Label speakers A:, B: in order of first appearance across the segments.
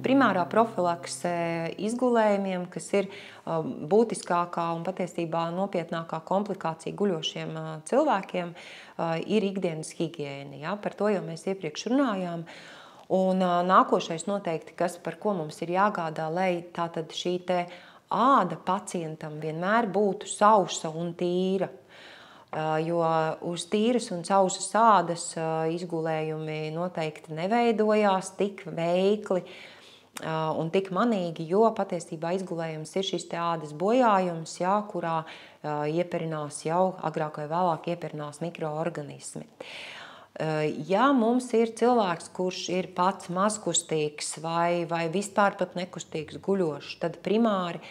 A: Primārā profilakse izgulējumiem, kas ir būtiskākā un patiesībā nopietnākā komplikācija guļošiem cilvēkiem, ir ikdienas higiēna. Ja? Par to jau mēs iepriekš runājām. Un nākošais noteikti, par ko mums ir jāgādā, lai tātad šī te āda pacientam vienmēr būtu sausa un tīra. Jo uz tīras un sausas ādas izgulējumi noteikti neveidojās tik veikli un tik manīgi, jo patiesībā izgulējums ir šis te ādas bojājums, jā, kurā ieperinās jau agrāk vai vēlāk ieperinās mikroorganismi. Ja mums ir cilvēks, kurš ir pats mazkustīgs vai vispār pat nekustīgs guļošs, tad primāri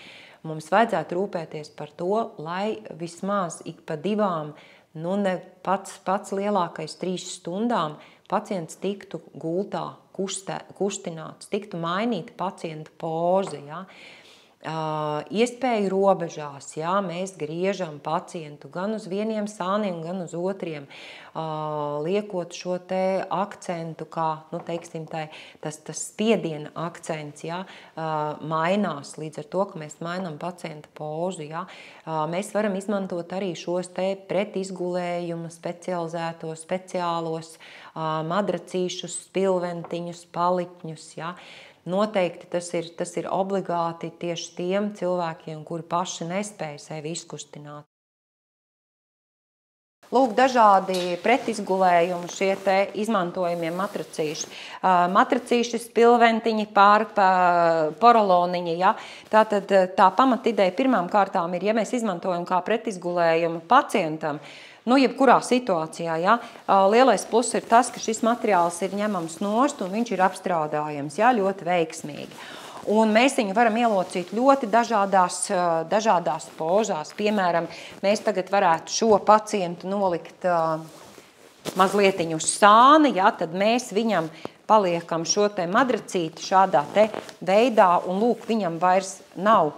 A: mums vajadzētu rūpēties par to, lai vismaz ik pa 2, ne pats lielākais 3 stundām pacients tiktu gultā kustināts, tiktu mainīta pacienta poze. Ja? Iespēju robežās, ja? Mēs griežam pacientu gan uz vieniem sāniem, gan uz otriem, liekot šo te akcentu, kā, teiksim, tas spiediena akcents, ja? Mainās līdz ar to, ka mēs mainām pacienta pozu. Ja? Mēs varam izmantot arī šos te pretizgulējuma speciālos madracīšus, spilventiņus, paliķņus. Ja? Noteikti tas ir obligāti tieši tiem cilvēkiem, kuri paši nespēja sevi izkustināt. Lūk, dažādi pretizgulējumi šie te izmantojamie matracīši. Matracīši, spilventiņi, poroloniņi. Ja? Tātad tā pamatideja pirmām kārtām ir, ja mēs izmantojam kā pretizgulējumu pacientam, jebkurā situācijā, ja, lielais pluss ir tas, ka šis materiāls ir ņemams nost un viņš ir apstrādājams, ja, ļoti veiksmīgi. Un mēs viņu varam ielocīt ļoti dažādās pozās. Piemēram, mēs tagad varētu šo pacientu nolikt mazlietiņu uz sāni, ja, tad mēs viņam paliekam šo te madracīti šādā te veidā un lūk, viņam vairs nav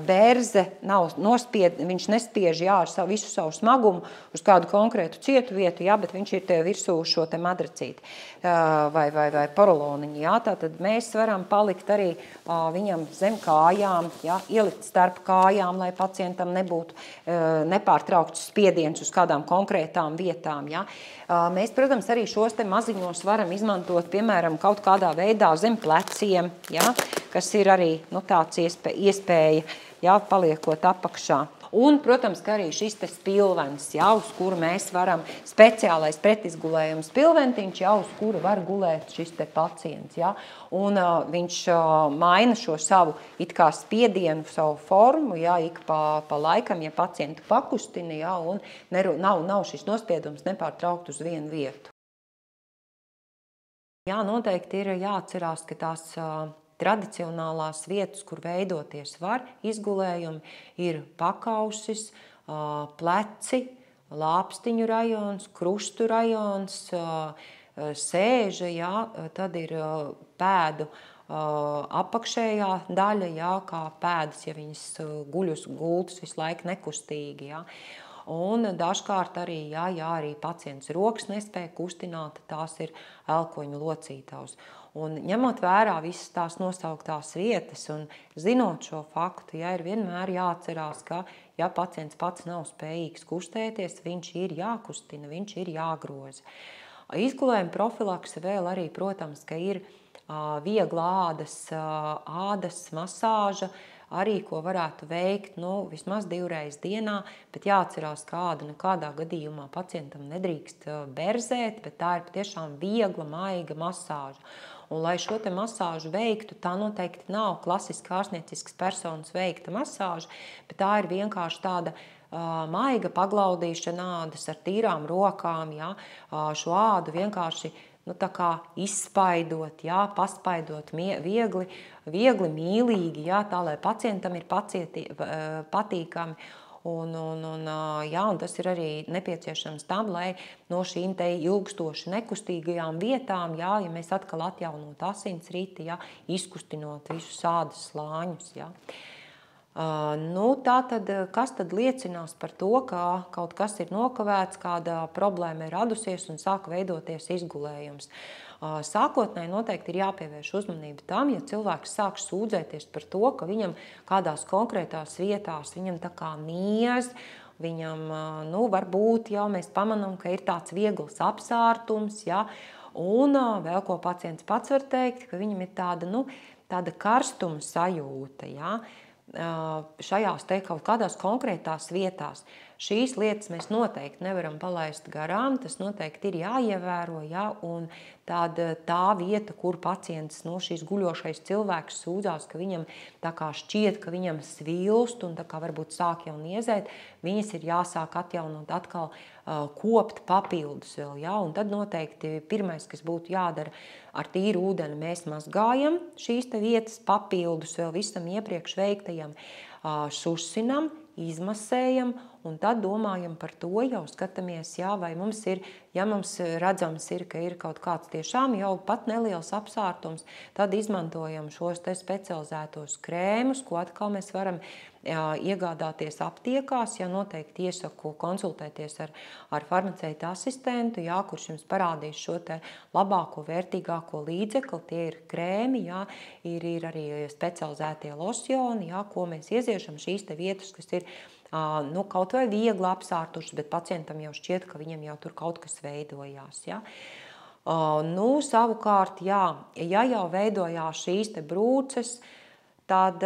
A: bērze, viņš nespiež ar visu savu smagumu uz kādu konkrētu cietu vietu, bet viņš ir virsū šo te madracīti vai poroloniņu. Tātad mēs varam palikt arī viņam zem kājām, ielikt starp kājām, lai pacientam nebūtu nepārtraukts spiediens uz kādām konkrētām vietām. Mēs, protams, arī šos te maziņos varam izmantot, piemēram, kaut kādā veidā zem pleciem, kas ir arī tāds iespēja, paliekot apakšā. Un, protams, ka arī šis te spilvens, uz kuru mēs varam, speciālais pretizgulējums spilventiņš, uz kuru var gulēt šis te pacients. Un viņš maina šo savu it kā spiedienu, savu formu, ik pa laikam, ja pacientu pakustina, un nav šis nospiedums nepārtraukt uz vienu vietu. Noteikti ir jāatcerās, ka tās tradicionālās vietas, kur veidoties var izgulējumi, ir pakausis, pleci, lāpstiņu rajons, krustu rajons, sēža, tad ir pēdu apakšējā daļa, kā pēdas, ja viņas guļ uz gultas visu laiku nekustīgi. Un dažkārt arī, arī pacients rokas nespēja kustināt, tās ir elkoņu locītavas. Un ņemot vērā visas tās nosauktās vietas un zinot šo faktu, ir vienmēr jāatcerās, ka, ja pacients pats nav spējīgs kustēties, viņš ir jākustina, viņš ir jāgroza. Izgulējuma profilakse vēl arī, protams, ka ir viegla ādas masāža, arī, ko varētu veikt vismaz 2 reizes dienā, bet jāatcerās, ka āda nekādā gadījumā pacientam nedrīkst berzēt, bet tā ir patiešām viegla, maiga masāža. Un, lai šo te masāžu veiktu, tā noteikti nav klasiski ārstnieciskas personas veikta masāža, bet tā ir vienkārši tāda maiga paglaudīšana ādas ar tīrām rokām, šo ādu vienkārši tā kā izspaidot, paspaidot viegli, mīlīgi, tā, lai pacientam ir patīkami. Un tas ir arī nepieciešams tam, lai no šīm te ilgstoši nekustīgajām vietām, ja mēs atkal atjaunot asinsriti, izkustinot visus ādas slāņus. Tā tad, kas tad liecinās par to, ka kaut kas ir nokavēts, kāda problēma ir radusies un sāk veidoties izgulējums? Sākotnēji noteikti ir jāpievērš uzmanība tam, ja cilvēks sāk sūdzēties par to, ka viņam kādās konkrētās vietās viņam tā kā niez, viņam, varbūt jau mēs pamanām, ka ir tāds viegls apsārtums, ja, un vēl ko pacients pats var teikt, ka viņam ir tāda karstuma sajūta, ja, šajās te kaut kādās konkrētās vietās. Šīs lietas mēs noteikti nevaram palaist garām, tas noteikti ir jāievēro, ja, un tā vieta, kur pacients, šīs guļošais cilvēks sūdzās, ka viņam tā kā šķiet, ka viņam svilst un tā kā varbūt sāk jau niezēt, viņas ir jāsāk atjaunot atkal kopt papildus vēl, ja, un tad noteikti pirmais, kas būtu jādara, ar tīru ūdeni mēs mazgājam šīs te vietas papildus vēl visam iepriekš veiktajam, susinam, izmasējam un tad domājam par to, jau skatāmies, vai mums ir, ja mums redzams ir, ka ir kaut kāds tiešām jau pat neliels apsārtums, tad izmantojam šos te specializētos krēmus, ko atkal mēs varam iegādāties aptiekās, ja noteikti iesaku konsultēties ar farmaceita asistentu, kurš jums parādīs šo te labāko, vērtīgāko līdzekli, tie ir krēmi, ir arī specializētie losjoni, ko mēs ieziešam šīs te vietas, kas ir kaut vai viegli apsārtušas, bet pacientam jau šķiet, ka viņam jau tur kaut kas veidojās. Ja? Savukārt, ja jau veidojās šīs te brūces, tad,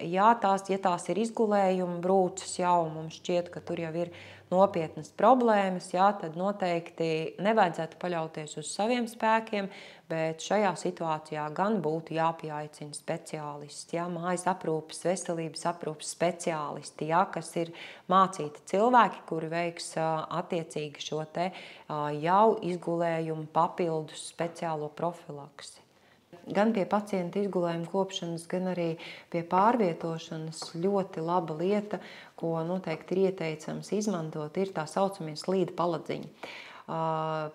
A: ja tās ir izgulējuma brūces jau, mums šķiet, ka tur jau ir nopietnas problēmas, tad noteikti nevajadzētu paļauties uz saviem spēkiem, bet šajā situācijā gan būtu jāpieaicina speciālisti, mājas aprūpes, veselības aprūpes speciālisti, kas ir mācīti cilvēki, kuri veiks attiecīgi šo te jau izgulējumu papildus speciālo profilaksi. Gan pie pacienta izgulējuma kopšanas, gan arī pie pārvietošanas ļoti laba lieta, ko noteikti ir ieteicams izmantot, ir tā saucamie slīda paladziņi.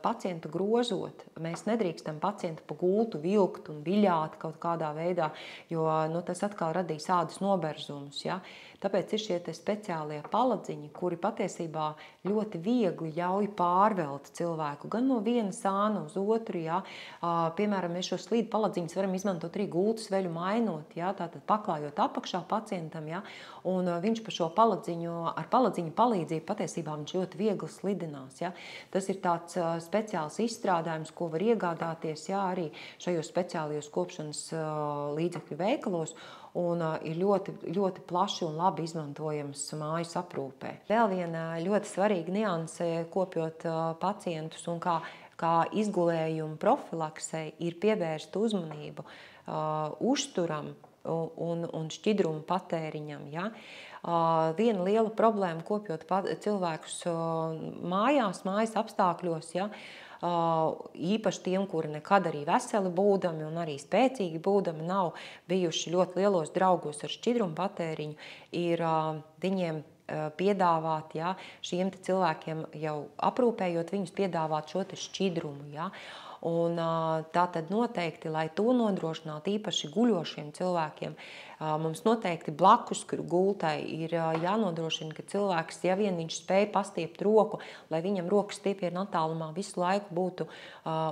A: Pacientu grozot, mēs nedrīkstam pacientu pa gultu vilkt un viļāt kaut kādā veidā, jo tas atkal radīs ādas noberzumus. Ja? Tāpēc ir šie te speciālie paladziņi, kuri patiesībā ļoti viegli ļauj pārvelt cilvēku gan no viena sāna uz otru. Ja? Piemēram, mēs šo slīdu paladziņus varam izmantot arī gultas veļu mainot, ja? Tātad paklājot apakšā pacientam, ja? Un viņš pa šo ar paladziņu palīdzību patiesībā viņš ļoti viegli slidinās. Ja? Tas ir tāds speciāls izstrādājums, ko var iegādāties arī šajos speciālajos kopšanas līdzekļu veikalos, un ir ļoti, ļoti plaši un labi izmantojams mājas aprūpē. Vēl viena ļoti svarīga nianse, kopjot pacientus un kā izgulējuma profilaksei, ir pievērst uzmanību uzturam un šķidrumu patēriņam. Ja? Viena liela problēma, kopjot cilvēkus mājas apstākļos, ja? Īpaši tiem, kuri nekad arī veseli būdami un arī spēcīgi būdami nav bijuši ļoti lielos draugos ar šķidrumu patēriņu, ir viņiem piedāvāt, šiem cilvēkiem jau aprūpējot viņus, piedāvāt šo šķidrumu. Un tā tad noteikti, lai to nodrošinātu īpaši guļošiem cilvēkiem, mums noteikti blakus gultai ir jānodrošina, ka cilvēks, ja vien viņš spēj pastiept roku, lai viņam rokas stiepiena attālumā visu laiku būtu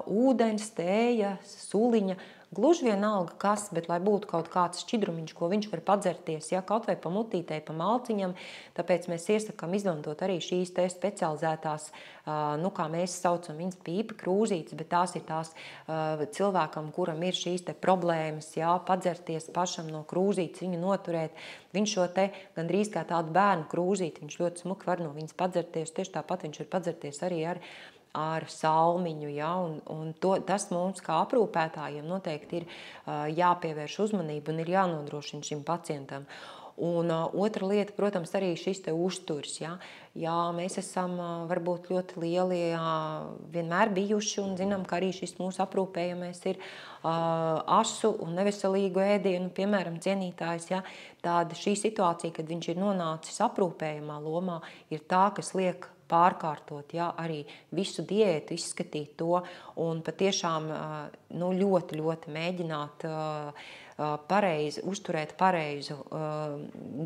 A: ūdens, tēja, suliņa, gluži vienalga kas, bet lai būtu kaut kāds šķidrumiņš, ko viņš var padzerties, kaut vai pa mutītei, pa malciņam, tāpēc mēs iesakām izmantot arī šīs te specializētās, kā mēs saucam, viņas pīpa krūzītes, bet tās ir tās cilvēkam, kuram ir šīs te problēmas, padzerties pašam no krūzītes, viņu noturēt, viņš šo te gandrīz kā tādu bērnu krūzīti, viņš ļoti smuki var no viņas padzerties, tieši tāpat viņš var padzerties arī ar salmiņu, un tas mums kā aprūpētājiem noteikti ir jāpievērš uzmanība un ir jānodrošina šim pacientam. Un otra lieta, protams, arī šis te uzturs. Ja mēs esam varbūt ļoti lieli vienmēr bijuši un zinām, ka arī šis mūsu aprūpējamais ir asu un neveselīgu ēdienu, piemēram, cienītājs. Tāda šī situācija, kad viņš ir nonācis aprūpējamā lomā, ir tā, kas liek pārkārtot, jā, arī visu diētu, izskatīt to un patiešām ļoti, ļoti mēģināt pareizi, uzturēt pareizu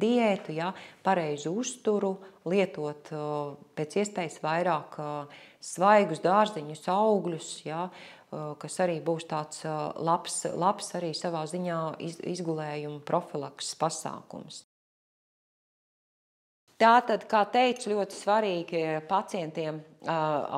A: diētu, jā, pareizu uzturu, lietot pēc iespējas vairāk svaigus dārziņus, augļus, jā, kas arī būs tāds labs arī savā ziņā izgulējuma profilakses pasākums. Tātad, kā teicu, ļoti svarīgi pacientiem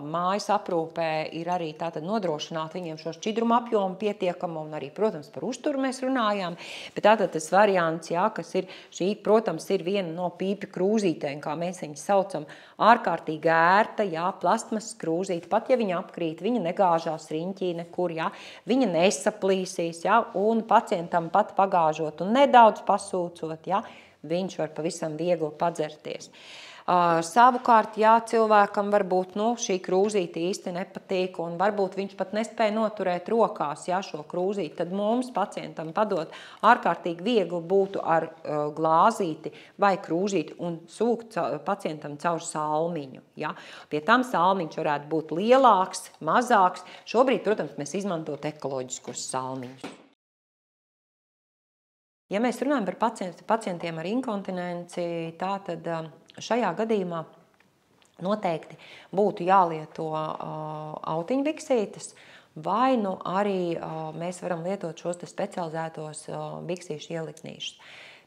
A: mājas aprūpē ir arī tātad nodrošināt viņiem šo šķidrumu apjomu pietiekamu un arī, protams, par uzturu mēs runājām, bet tātad tas variants, jā, kas ir šī, protams, ir viena no pīpju krūzītēm, kā mēs viņu saucam, ārkārtīgi ērta, jā, plastmasas krūzīte, pat ja viņa apkrīt, viņa negāžās riņķī nekur, jā, viņa nesaplīsīs, jā, un pacientam pat pagāžot un nedaudz pasūcot, jā, viņš var pavisam viegli padzerties. Savukārt, jā, cilvēkam varbūt šī krūzīte īsti nepatīk un varbūt viņš pat nespēja noturēt rokās, jā, šo krūzīti, tad mums pacientam padot ārkārtīgi viegli būtu ar glāzīti vai krūzīti un sūkt pacientam caur salmiņu. Jā. Pie tam salmiņš varētu būt lielāks, mazāks. Šobrīd, protams, mēs izmantot ekoloģiskos salmiņus. Ja mēs runājam par pacientiem ar inkontinenci, tātad šajā gadījumā noteikti būtu jālieto autiņbiksītes, vai arī mēs varam lietot šos specializētos biksīšu ieliknīšus.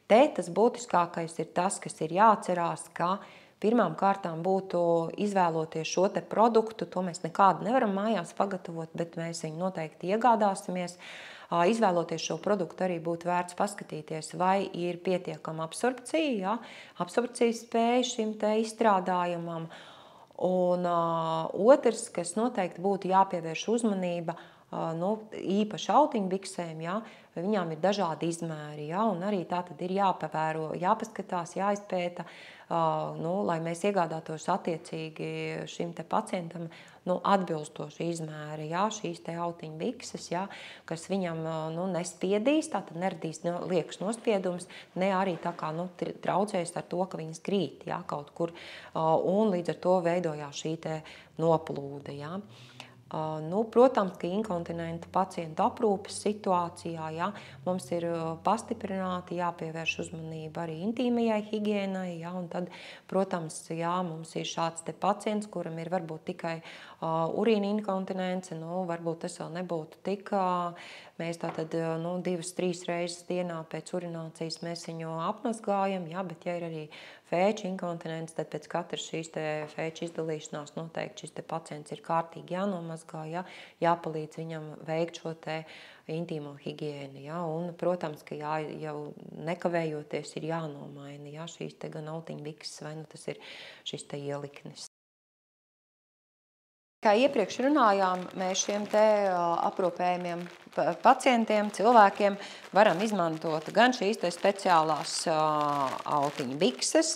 A: Te tas būtiskākais ir tas, kas ir jāatcerās, ka pirmām kārtām būtu izvēloties šo te produktu, to mēs nekādu nevaram mājās pagatavot, bet mēs viņu noteikti iegādāsimies. Izvēloties šo produktu arī būtu vērts paskatīties, vai ir pietiekama absorpcija, jā, absorpcijas spēja šim te izstrādājumam. Un otrs, kas noteikti būtu jāpievērš uzmanība, īpaši autiņbiksēm, jā, viņām ir dažādi izmēri, jā, un arī tā tad ir jāpavēro, jāpaskatās, jāizpēta, lai mēs iegādātos attiecīgi šim te pacientam atbilstoši izmēri, jā, šīs te autiņbikses, jā, kas viņam nespiedīs, tātad neradīs liekas nospiedums, ne arī tā kā traucēs ar to, ka viņas krīt, jā, kaut kur, un līdz ar to veidojās šī te noplūde, jā. Protams, ka inkontinenta pacientu aprūpes situācijā, jā, mums ir pastiprināti jāpievērš uzmanība arī intīmajai higiēnai, jā, un tad, protams, jā, mums ir šāds te pacients, kuram ir varbūt tikai urīna inkontinence, varbūt tas vēl nebūtu tik, mēs tātad 2-3 reizes dienā pēc urinācijas mēs viņu apmazgājam, jā, bet ja ir arī fēču inkontinence, tad pēc katras šīs te fēču izdalīšanās noteikti šis te pacients ir kārtīgi jānomazgā, jā, jāpalīdz viņam veikt šo te intīmo higiēnu, jā, un, protams, ka jau nekavējoties ir jānomaina, jā, šīs te gan autiņbikses vai tas ir šis te ieliknis. Kā iepriekš runājām, mēs šiem te aprūpējumiem pacientiem, cilvēkiem varam izmantot gan šīs te speciālās autiņbikses,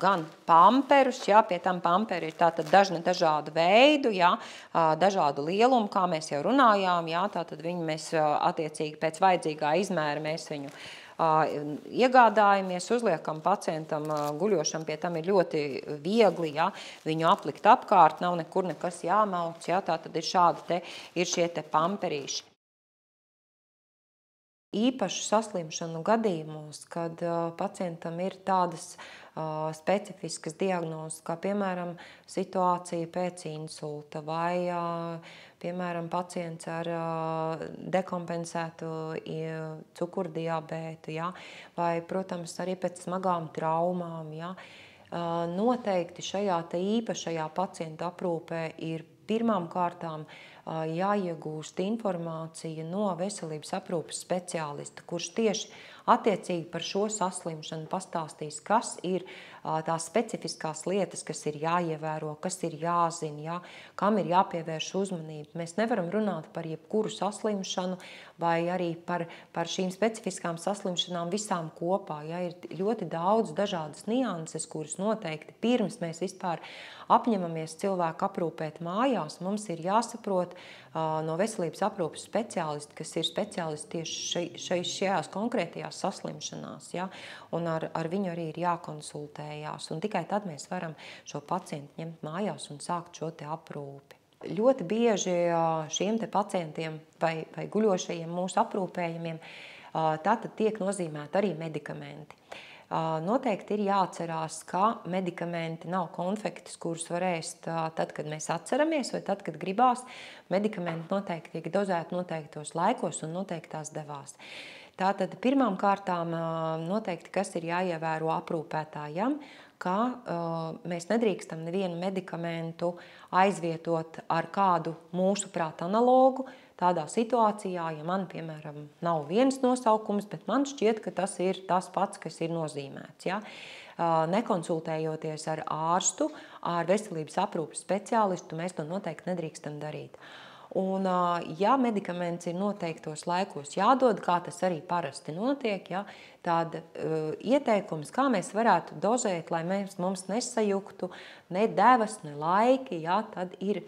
A: gan pamperus, jā, pie tam pamperi ir tātad dažādu veidu, jā, dažādu lielumu, kā mēs jau runājām, jā, tātad viņi mēs attiecīgi pēc vajadzīgā izmēra mēs viņu iegādājamies, uzliekam pacientam guļošam, pie tam ir ļoti viegli, ja, viņu aplikt apkārt, nav nekur nekas jāmauc, ja, tā tad ir šādi ir šie te pamperīši. Īpašu saslimšanu gadījumos, kad pacientam ir tādas specifiskas diagnozes, kā piemēram situācija pēc insulta vai piemēram pacients ar dekompensētu cukurdiabētu, ja, vai, protams, arī pēc smagām traumām. Ja. Noteikti šajā te īpašajā pacienta aprūpē ir pirmām kārtām jāiegūst informācija no veselības aprūpes speciālista, kurš tieši attiecīgi par šo saslimšanu pastāstīs, kas ir tās specifiskās lietas, kas ir jāievēro, kas ir jāzina, jā, kam ir jāpievērš uzmanība. Mēs nevaram runāt par jebkuru saslimšanu vai arī par šīm specifiskām saslimšanām visām kopā. Jā, ir ļoti daudz dažādas nianses, kuras noteikti pirms mēs vispār apņemamies cilvēku aprūpēt mājās, mums ir jāsaprot no veselības aprūpes speciālisti, kas ir speciālisti tieši šajās konkrētajās saslimšanās, ja? Un ar viņu arī ir jākonsultējas. jākonsultējās, un tikai tad mēs varam šo pacientu ņemt mājās un sākt šo te aprūpi. Ļoti bieži šiem te pacientiem vai guļošajiem mūsu aprūpējumiem tātad tiek nozīmēti arī medikamenti. Noteikti ir jāatcerās, ka medikamenti nav konfektis, kurus var ēst tad, kad mēs atceramies, vai tad, kad gribās. Medikamenti noteikti tiek dozēti noteiktos laikos un noteiktās devās. Tātad pirmām kārtām noteikti, kas ir jāievēro aprūpētājam, ka mēs nedrīkstam nevienu medikamentu aizvietot ar kādu mūsuprāt analogu. Tādā situācijā, ja man, piemēram, nav viens nosaukums, bet man šķiet, ka tas ir tas pats, kas ir nozīmēts. Ja? Nekonsultējoties ar ārstu, ar veselības aprūpes speciālistu, mēs to noteikti nedrīkstam darīt. Un, ja medikaments ir noteiktos laikos jādod, kā tas arī parasti notiek, ja, tad ieteikums, kā mēs varētu dozēt, lai mums nesajuktu ne devas, ne laiki, ja, tad ir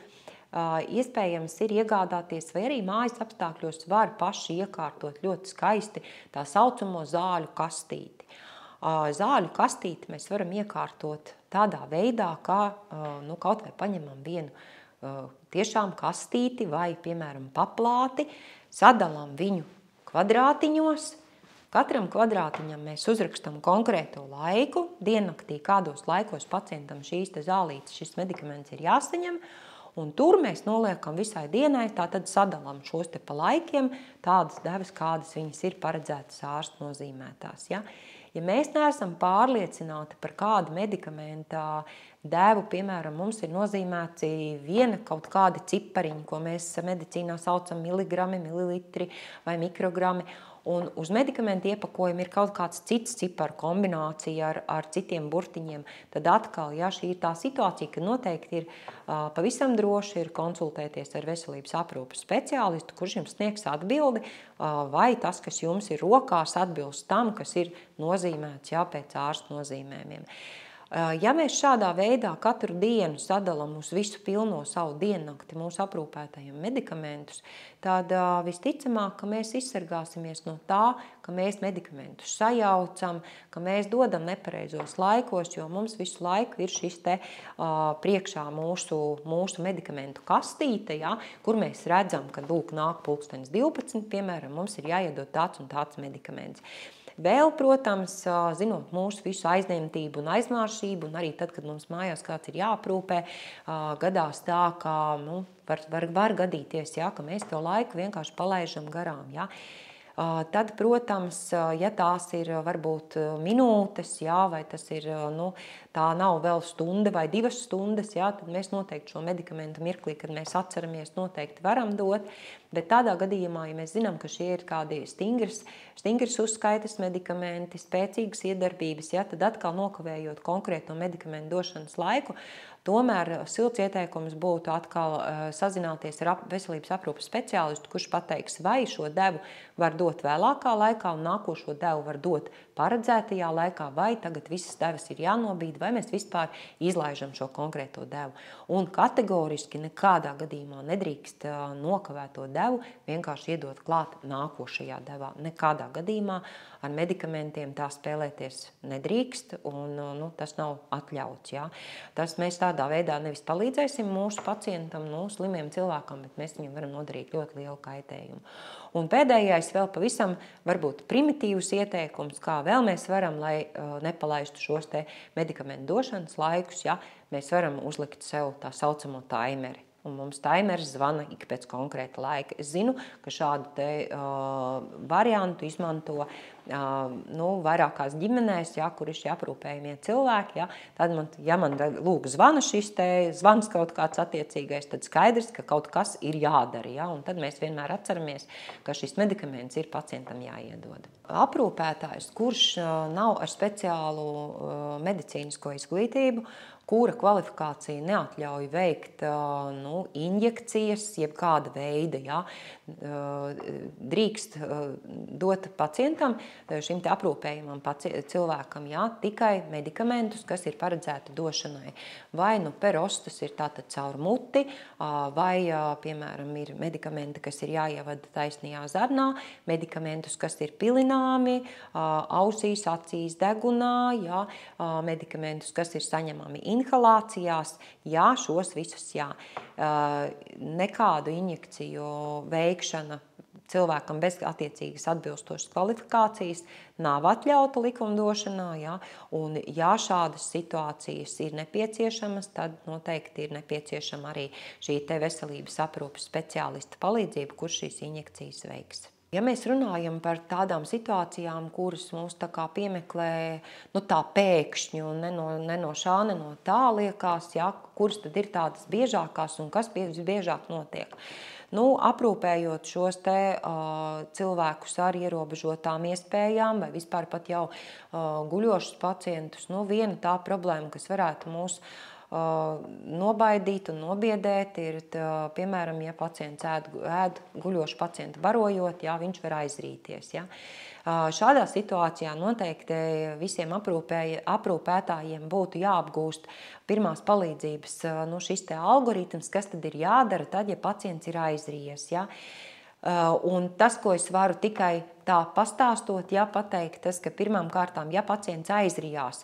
A: iespējams ir iegādāties, vai arī mājas apstākļos var paši iekārtot ļoti skaisti tā saucamo zāļu kastīti. Zāļu kastīti mēs varam iekārtot tādā veidā, kā kaut vai paņemam vienu tiešām kastīti vai, piemēram, paplāti, sadalām viņu kvadrātiņos. Katram kvadrātiņam mēs uzrakstam konkrēto laiku, diennaktī, kādos laikos pacientam šīs te zālītes, šis medikaments ir jāsaņem, un tur mēs noliekam visai dienai, tātad sadalām šos te pa laikiem, tādas devas, kādas viņas ir paredzētas ārstu nozīmētās. Ja? Ja mēs neesam pārliecināti par kādu medikamenta devu, piemēram, mums ir nozīmēti viena kaut kādi cipariņi, ko mēs medicīnā saucam miligrami, mililitri vai mikrogrami, un uz medikamentu iepakojumu ir kaut kāds cits ciparu kombinācija ar citiem burtiņiem, tad atkal, ja šī ir tā situācija, ka noteikti ir pavisam droši ir konsultēties ar veselības aprūpes speciālistu, kurš jums sniegs atbildi, vai tas, kas jums ir rokās, atbilst tam, kas ir nozīmēts pēc ārsta nozīmējumiem. Ja mēs šādā veidā katru dienu sadalām uz visu pilno savu diennakti mūsu aprūpētajiem medikamentus, tad visticamāk, ka mēs izsargāsimies no tā, ka mēs medikamentus sajaucam, ka mēs dodam nepareizos laikos, jo mums visu laiku ir šis te priekšā mūsu medikamentu kastīte, ja, kur mēs redzam, ka lūk nāk 12, piemēram, mums ir jāiedod tāds un tāds medikaments. Vēl, protams, zinot mūsu visu aizņemtību un aizmāršību, un arī tad, kad mums mājās kāds ir jāaprūpē, gadās tā, ka var gadīties, ja, ka mēs to laiku vienkārši palaižam garām. Ja. Tad, protams, ja tās ir varbūt minūtes, ja, vai tas ir, tā nav vēl stunda vai 2 stundas, ja, tad mēs noteikti šo medikamentu mirklī, kad mēs atceramies, noteikti varam dot. Bet tādā gadījumā, ja mēs zinām, ka šie ir kādi stingras uzskaitas medikamenti, spēcīgas iedarbības, ja, tad atkal nokavējot konkrēto medikamentu došanas laiku, tomēr silts ieteikums būtu atkal sazināties ar veselības aprūpes speciālistu, kurš pateiks, vai šo devu var dot vēlākā laikā un nākošo devu var dot paredzētajā laikā, vai tagad visas devas ir jānobīd, vai mēs vispār izlaižam šo konkrēto devu. Un kategoriski nekādā gadījumā nedrīkst nokavēto devu vienkārši iedot klāt nākošajā devā. Nekādā gadījumā ar medikamentiem tā spēlēties nedrīkst, un tas nav atļauts. Ja? Tas mēs tādā veidā nevis palīdzēsim mūsu pacientam, slimiem cilvēkam, bet mēs viņam varam nodarīt ļoti lielu kaitējumu. Un pēdējais vēl pavisam varbūt primitīvs ieteikums, kā vēl mēs varam, lai nepalaistu šos te medikamentu došanas laikus, ja, mēs varam uzlikt sev tā saucamo taimeri. Un mums taimers zvana ik pēc konkrēta laika. Es zinu, ka šādu te variantu izmanto vairākās ģimenēs, ja, kur ir šie aprūpējumie cilvēki. Ja, tad man lūk zvana šis te zvans kaut kāds attiecīgais, tad skaidrs, ka kaut kas ir jādara. Ja, un tad mēs vienmēr atceramies, ka šis medikaments ir pacientam jāiedod. Aprūpētājs, kurš nav ar speciālu medicīnisko izglītību, kura kvalifikācija neatļauj veikt injekcijas, jeb kāda veida, ja, drīkst dot pacientam, šim te aprūpējumam cilvēkam, ja, tikai medikamentus, kas ir paredzēti došanai. Vai nu perostas ir tātad caur muti, vai, piemēram, ir medikamenti, kas ir jāievada taisnajā zarnā, medikamentus, kas ir pilināmi, ausīs, acīs, degunā, ja, medikamentus, kas ir saņemami inhalācijās, jā, šos visus jā. Nekādu injekciju veikšana cilvēkam bez attiecīgas atbilstošas kvalifikācijas nav atļauta likumdošanā, ja, un ja šādas situācijas ir nepieciešamas, tad noteikti ir nepieciešama arī šī te veselības aprūpes speciālista palīdzība, kurš šīs injekcijas veiks. Ja mēs runājam par tādām situācijām, kuras mums tā kā piemeklē, nu tā pēkšņi un ne no šā, ne no tā liekas, ja, kuras tad ir tādas biežākās un kas biežāk notiek. Nu, aprūpējot šos te cilvēkus ar ierobežotām iespējām vai vispār pat jau guļošus pacientus, nu, viena tā problēma, kas varētu mūs nobaidīt un nobiedēt, ir, piemēram, ja pacients ēd guļošu pacientu barojot, jā, viņš var aizrīties. Ja. Šādā situācijā noteikti visiem aprūpētājiem būtu jāapgūst pirmās palīdzības šis te algoritms, kas tad ir jādara tad, ja pacients ir aizrījies. Ja. Un tas, ko es varu tikai tā pastāstot, ja pateikt, tas, ka pirmām kārtām, ja pacients aizrijās,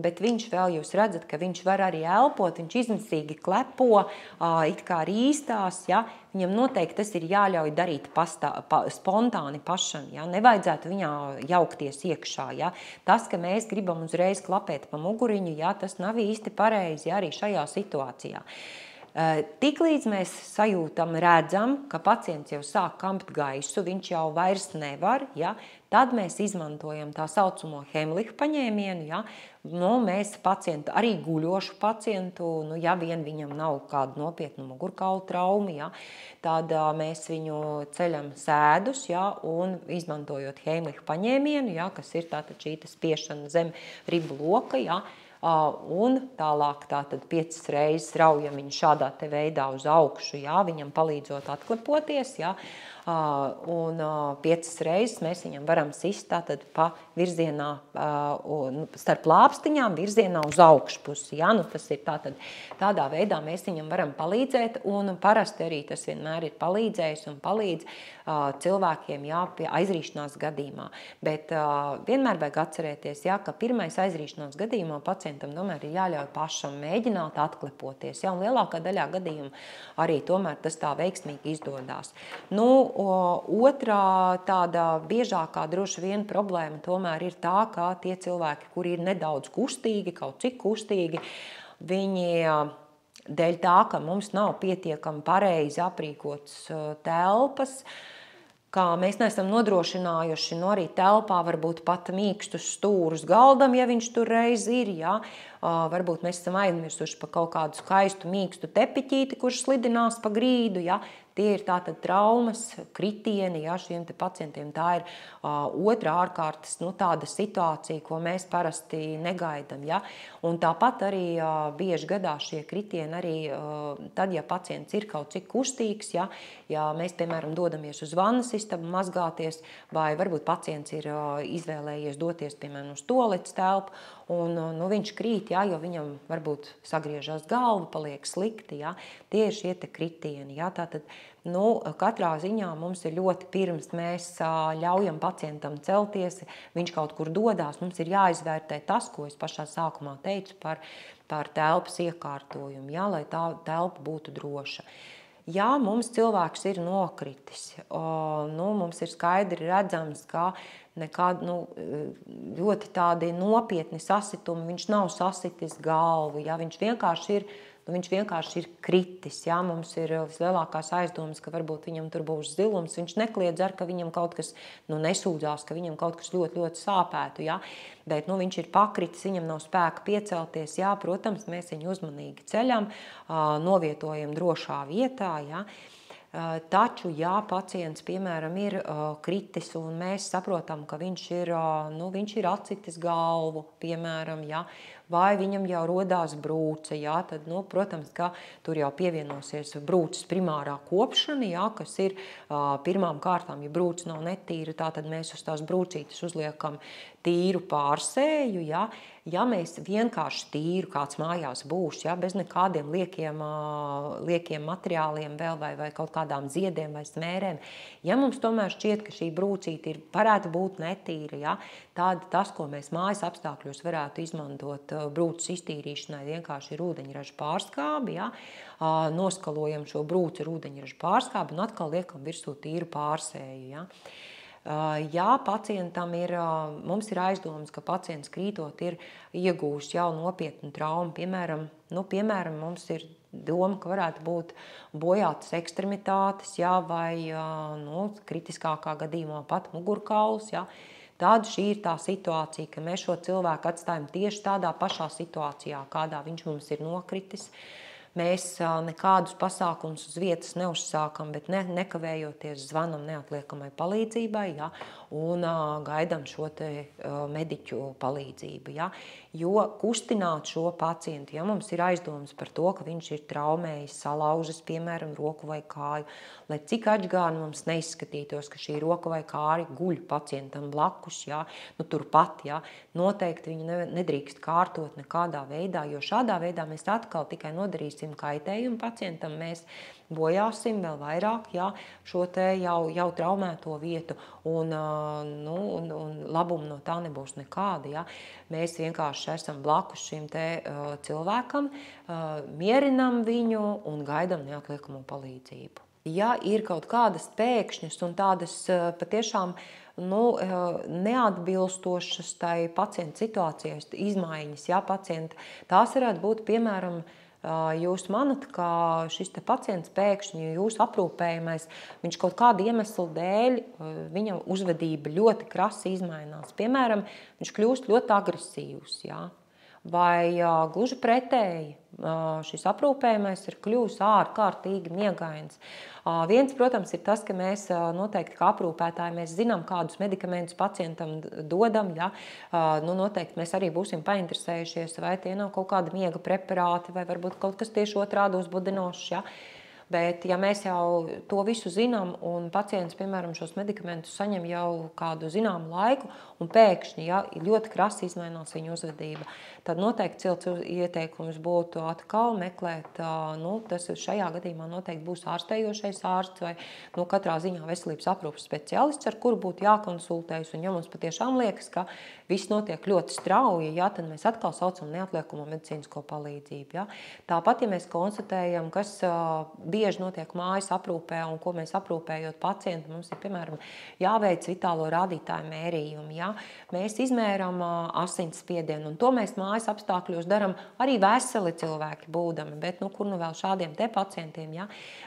A: bet viņš vēl jūs redzat, ka viņš var arī elpot, viņš izmisīgi klepo, it kā rīstās, ja, viņam noteikti tas ir jāļauj darīt spontāni pašam, ja, nevajadzētu viņā jaukties iekšā, ja. Tas, ka mēs gribam uzreiz klapēt pa muguriņu, ja, tas nav īsti pareizi, ja, arī šajā situācijā. Tiklīdz mēs sajūtam, redzam, ka pacients jau sāk kampt gaisu, viņš jau vairs nevar, ja, tad mēs izmantojam tā saucamo Hemliha paņēmienu, ja, nu, mēs pacientu, arī guļošu pacientu, nu, ja vien viņam nav kādu nopietnu mugurkaulu traumu, ja, tad mēs viņu ceļam sēdus, ja, un izmantojot Hemliha paņēmienu, ja, kas ir tātad šī spiešana zem ribu loka, ja, un tālāk tātad 5 reizes raujam viņu šādā te veidā uz augšu, jā, viņam palīdzot atklepoties, jā, un 5 reizes mēs viņam varam sist tātad pa virzienā, starp lāpstiņām virzienā uz augšpusi, jā, nu tas ir tātad, tādā veidā mēs viņam varam palīdzēt, un parasti arī tas vienmēr ir palīdzējis un palīdz cilvēkiem, jā, pie aizrīšanās gadījumā, bet vienmēr vajag atcerēties, jā, ka pirmais aizrīšanās gadījumā pacientam tomēr ir jāļauj pašam mēģināt atklepoties, jā, un lielākā daļā gadījumu arī tomēr tas tā veiksmīgi izdodās. Nu, otrā tāda biežākā droši vien problēma tomēr ir tā, ka tie cilvēki, kuri ir nedaudz kustīgi, kaut cik kustīgi, viņi dēļ tā, ka mums nav pietiekami pareizi aprīkotas telpas, kā mēs neesam nodrošinājuši, no arī telpā varbūt pat mīkstus stūrus galdam, ja viņš tur reiz ir, jā. Varbūt mēs esam aizmirsuši par kaut kādu skaistu mīkstu tepiķīti, kurš slidinās pa grīdu, ja. Tie ir tātad traumas, kritieni, ja, šiem te pacientiem tā ir otrā ārkārtas, nu, tāda situācija, ko mēs parasti negaidam, ja. Un tāpat arī bieži gadās šie kritieni arī tad, ja pacients ir kaut cik kustīgs, ja mēs, piemēram, dodamies uz vannas istabu mazgāties, vai varbūt pacients ir izvēlējies doties, piemēram, uz toaletes telpu, un nu, viņš krīt, ja, jo viņam varbūt sagriežas galva, paliek slikti, ja. Tie ir šie te kritieni, ja. Tātad, nu, katrā ziņā mums ir ļoti pirms mēs ļaujam pacientam celties, viņš kaut kur dodās, mums ir jāizvērtē tas, ko es pašā sākumā teicu par telpas iekārtojumu, ja, lai tā telpa būtu droša. Ja mums cilvēks ir nokritis, nu, mums ir skaidri redzams, ka nekādi, nu, ļoti tādi nopietni sasitumi, viņš nav sasitis galvu, ja, viņš vienkārši ir kritis, ja, mums ir vislielākās aizdomas, ka varbūt viņam tur būs zilums, viņš nekliedz ar, ka viņam kaut kas, nu, nesūdzās, ka viņam kaut kas ļoti, ļoti sāpētu, ja, bet, nu, viņš ir pakritis, viņam nav spēka piecelties, jā, protams, mēs viņu uzmanīgi ceļam, novietojam drošā vietā, ja. Taču, ja pacients, piemēram, ir kritis un mēs saprotam, ka viņš ir atsitis galvu, piemēram, ja, vai viņam jau rodās brūce, jā, tad, protams, ka tur jau pievienosies brūces primārā kopšana, jā, kas ir pirmām kārtām, ja brūce nav netīra, tā tad mēs uz tās brūcītes uzliekam tīru pārsēju, jā. Ja mēs vienkārši tīru kāds mājās būs, ja, bez nekādiem liekiem materiāliem vēl vai kaut kādām ziediem vai smērēm, ja mums tomēr šķiet, ka šī brūcīte varētu būt netīra, ja, tad tas, ko mēs mājas apstākļos varētu izmantot brūces iztīrīšanai, vienkārši ir ūdeņraža pārskābi, ja, noskalojam šo brūci ar ūdeņraža pārskābi un atkal liekam virsū tīru pārsēju, ja. Ja pacientam mums ir aizdomas, ka pacients krītot ir iegūst jau nopietnu traumu, piemēram, mums ir doma, ka varētu būt bojātas ekstremitātes, ja, vai kritiskākā gadījumā pat mugurkauls, ja, tad šī ir tā situācija, ka mēs šo cilvēku atstājam tieši tādā pašā situācijā, kādā viņš mums ir nokritis. Mēs nekādus pasākumus uz vietas neuzsākam, bet nekavējoties zvanam neatliekamai palīdzībai, ja, un gaidām šo te mediķu palīdzību. Ja. Jo kustināt šo pacientu, ja mums ir aizdomas par to, ka viņš ir traumējis, salauzis, piemēram, roku vai kāju, lai cik atžgāni mums neizskatītos, ka šī roka vai kāja guļ pacientam blakus, ja, turpat, ja, noteikti viņu nedrīkst kārtot nekādā veidā, jo šādā veidā mēs atkal tikai nodarīsim kaitējumu pacientam, mēs bojāsim vēl vairāk, ja, šo te jau traumēto vietu, un labumu no tā nebūs nekāda. Ja. Mēs vienkārši esam blakus šim te cilvēkam, mierinam viņu un gaidam neatliekamo palīdzību. Ja ir kaut kādas pēkšņas un tādas patiešām neatbilstošas tai pacienta situācijai izmaiņas, ja, pacienta, tās varētu būt, piemēram, jūs manat, ka šis te pacients pēkšņi jūsu aprūpējamais, viņš kaut kāda iemesla dēļ, viņa uzvedība ļoti krasi izmainās. Piemēram, viņš kļūst ļoti agresīvs, jā. Vai gluži pretēji, šis aprūpējamais ir kļuvis ārkārtīgi miegains. Viens, protams, ir tas, ka mēs noteikti kā aprūpētāji mēs zinām, kādus medikamentus pacientam dodam. Ja? Noteikti mēs arī būsim painteresējušies, vai tie nav kaut kādi miega preparāti, vai varbūt kaut kas tieši otrādi uzbudinošs. Ja? Bet, ja mēs jau to visu zinām un pacients, piemēram, šos medikamentus saņem jau kādu zināmu laiku un pēkšņi, ja, ļoti krasi izmainās viņa uzvedība, tad noteikti cilts ieteikums būtu atkal meklēt, tas šajā gadījumā noteikti būs ārstējošais ārsts vai katrā ziņā veselības aprūpes speciālists, ar kuru būtu jākonsultējas. Un ja mums patiešām liekas, ka viss notiek ļoti strauji, ja, tad mēs atkal saucam neatliekamo medicīnisko palīdzību. Ja. Tāpat, ja mēs konstatējam, kas bieži notiek mājas aprūpē un ko mēs aprūpējot pacientu, mums ir, piemēram, jāveic vitālo rādītāju mērījumi. Ja? Mēs izmēram asinsspiedienu, un to mēs mājas apstākļos daram arī veseli cilvēki būdami, bet kur vēl šādiem te pacientiem, ja?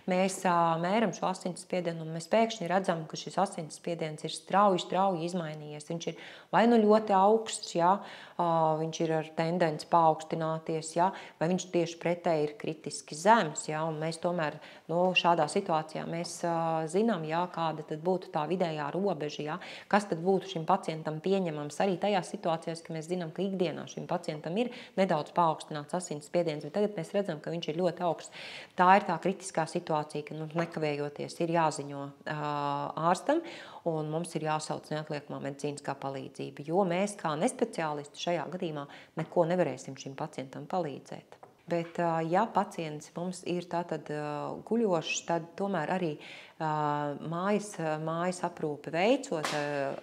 A: Mēs mēram šo asinsspiedienu, un mēs pēkšņi redzam, ka šis asinsspiediens ir strauji izmainījies. Viņš ir vai ļoti augsts, ja? Viņš ir ar tendenci paaugstināties, ja? Vai viņš tieši pretēji ir kritiski zems, ja? Un mēs tomēr šādā situācijā mēs zinām, ja, kāda tad būtu tā vidējā robeža, ja, kas tad būtu šim pacientam pieņemams arī tajās situācijās, ka mēs zinām, ka ikdienā šim pacientam ir nedaudz paaugstināts asinsspiediens, bet tagad mēs redzam, ka viņš ir ļoti augsts. Tā ir tā kritiskā situācija, ka nekavējoties ir jāziņo ārstam un mums ir jāsauc neatliekamā medicīniskā palīdzība, jo mēs kā nespeciālisti šajā gadījumā neko nevarēsim šim pacientam palīdzēt. Bet, ja pacients mums ir tātad guļošs, tad tomēr arī mājas aprūpe veicot,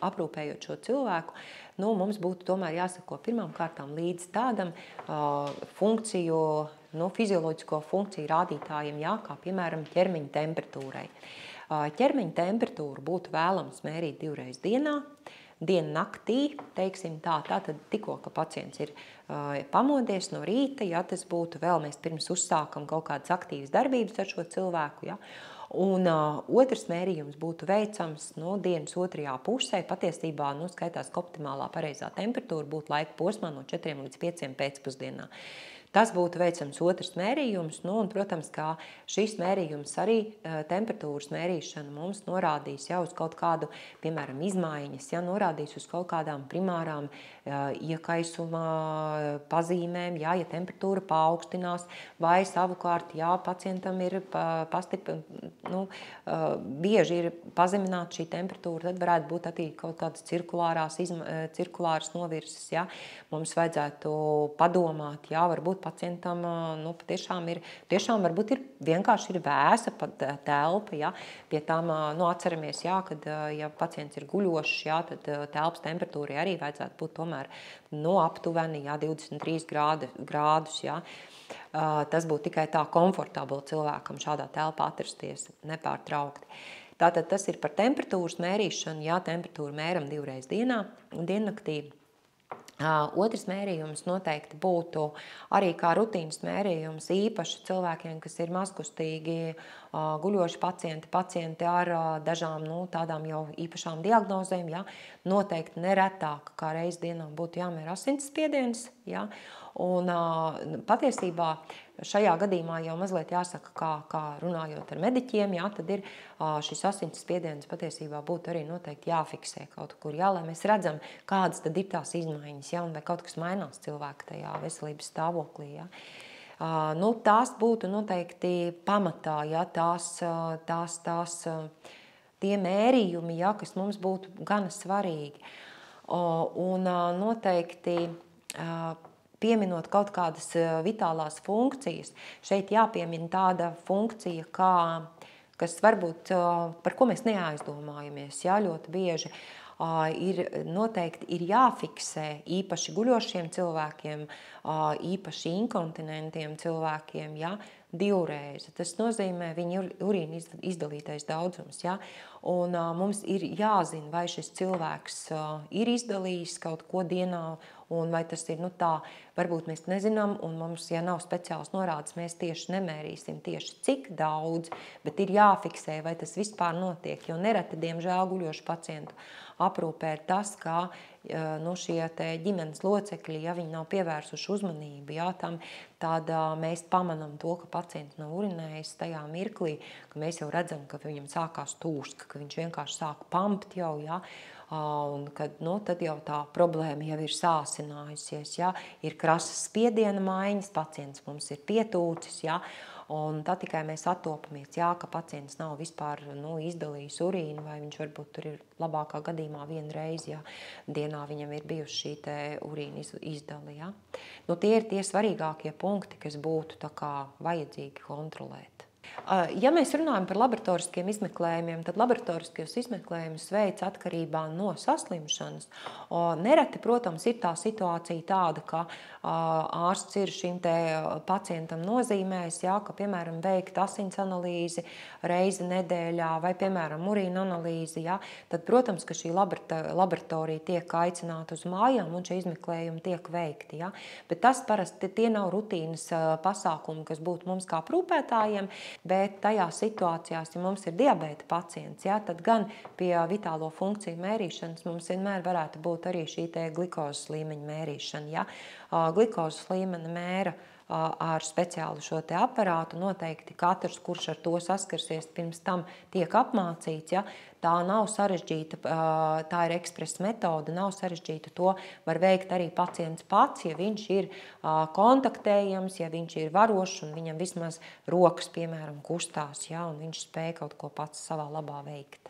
A: aprūpējot šo cilvēku, mums būtu tomēr jāsako pirmām kārtām līdz tādam funkciju, fizioloģisko funkciju rādītājiem, jā, kā piemēram ķermeņa temperatūrai. Ķermeņa temperatūru būtu vēlams mērīt 2 reizes dienā, dienu naktī, teiksim tā, tātad tikko, ka pacients ir pamodies no rīta, ja tas būtu vēl, mēs pirms uzsākam kaut kādas aktīvas darbības ar šo cilvēku, ja, un otrs mērījums būtu veicams dienas otrajā pusē, patiesībā skaitās, ka optimālā pareizā temperatūra būtu laika posmā no 4 līdz 5 pēcpusdienā. Tas būtu veicams otrs mērījums, nu, un, protams, kā šis mērījums arī temperatūras mērīšana mums norādīs jau uz kaut kādu, piemēram, izmaiņas, ja, norādīs uz kaut kādām primārām iekaisuma pazīmēm, ja temperatūra paaugstinās, vai savukārt, ja pacientam ir bieži ir pazemināta šī temperatūra, tad varētu būt arī kaut kādas cirkulāras novirses, ja. Mums vajadzētu padomāt, ja varbūt pacientam tiešām varbūt vienkārši ir vēsa telpa, ja. Pie tām atceramies, ja, kad ja pacients ir guļošs, ja, tad telpas temperatūrai arī vajadzētu būt tomēr aptuveni, ja, 23 grādus, ja. Tas būtu tikai tā komfortabli cilvēkam šādā telpā atrasties nepārtraukti. Tātad tas ir par temperatūras mērīšanu, ja temperatūru mēram 2 reizes dienā un diennaktī. Otrs mērījums noteikti būtu arī kā rutīnas mērījums īpaši cilvēkiem, kas ir mazkustīgi, guļoši pacienti ar dažām tādām jau īpašām diagnozēm, ja, noteikti neretāk kā reizi dienā būtu jāmēra asinsspiediens, ja, un patiesībā šajā gadījumā jau mazliet jāsaka, kā runājot ar mediķiem, ja, tad ir šis asinsspiediens patiesībā būtu arī noteikti jāfiksē kaut kur, ja, lai mēs redzam, kādas tad ir tās izmaiņas, ja, un vai kaut kas mainās cilvēka tajā veselības stāvoklī, ja. Tās būtu noteikti pamatā, ja, tie mērījumi, ja, kas mums būtu gana svarīgi. Un noteikti pieminot kaut kādas vitālās funkcijas, šeit jāpiemina tāda funkcija, kas varbūt, par ko mēs neaizdomājamies, ja, ļoti bieži. Noteikti ir jāfiksē īpaši guļošiem cilvēkiem, īpaši inkontinentiem cilvēkiem, ja, 2 reizes. Tas nozīmē viņa urīna izdalītais daudzums, ja, un mums ir jāzina, vai šis cilvēks ir izdalījis kaut ko dienā, un vai tas ir, tā, varbūt mēs nezinām, un mums, ja nav speciāls norādes, mēs tieši nemērīsim tieši cik daudz, bet ir jāfiksē, vai tas vispār notiek, jo nereti, diemžēl, guļošu pacientu aprūpē ir tas, ka šie ģimenes locekļi, ja viņi nav pievērsuši uzmanību, ja, tad mēs pamanam to, ka pacients nav urinējis tajā mirklī, ka mēs jau redzam, ka viņam sākās tūska, ka viņš vienkārši sāk pampt jau, ja, un kad, tad jau tā problēma jau ir sāsinājusies, ja, ir krasas spiediena maiņas, pacients mums ir pietūcis, ja, un tad tikai mēs attopamies, jā, ka pacients nav vispār izdalījis urīnu, vai viņš varbūt tur ir labākā gadījumā 1 reizi, ja dienā viņam ir bijusi šī te urīna izdali. Ja. Tie ir tie svarīgākie punkti, kas būtu tā kā vajadzīgi kontrolēt. Ja mēs runājam par laboratoriskiem izmeklējumiem, tad laboratoriskos izmeklējumus veic atkarībā no saslimšanas. Nereti, protams, ir tā situācija tāda, ka ārsts ir šim te pacientam nozīmējis, jā, ka, piemēram, veikt asins analīzi reizi nedēļā vai, piemēram, urīna analīzi, jā, tad, protams, ka šī laboratorija tiek aicināta uz mājām un šie izmeklējumi tiek veikti, jā. Bet tas parasti tie nav rutīnas pasākumi, kas būtu mums kā aprūpētājiem, bet tajās situācijās, ja mums ir diabēta pacients, ja, tad gan pie vitālo funkciju mērīšanas mums vienmēr varētu būt arī šī te glikozes līmeņa mērīšana. Ja. Glikozes līmeni mēra ar speciālu šo te aparātu, noteikti katrs, kurš ar to saskarsies, pirms tam tiek apmācīts, ja. Tā nav sarežģīta, tā ir ekspresa metode, nav sarežģīta, to var veikt arī pacients pats, ja viņš ir kontaktējams, ja viņš ir varošs un viņam vismaz rokas, piemēram, kustās, ja, un viņš spēj kaut ko pats savā labā veikt.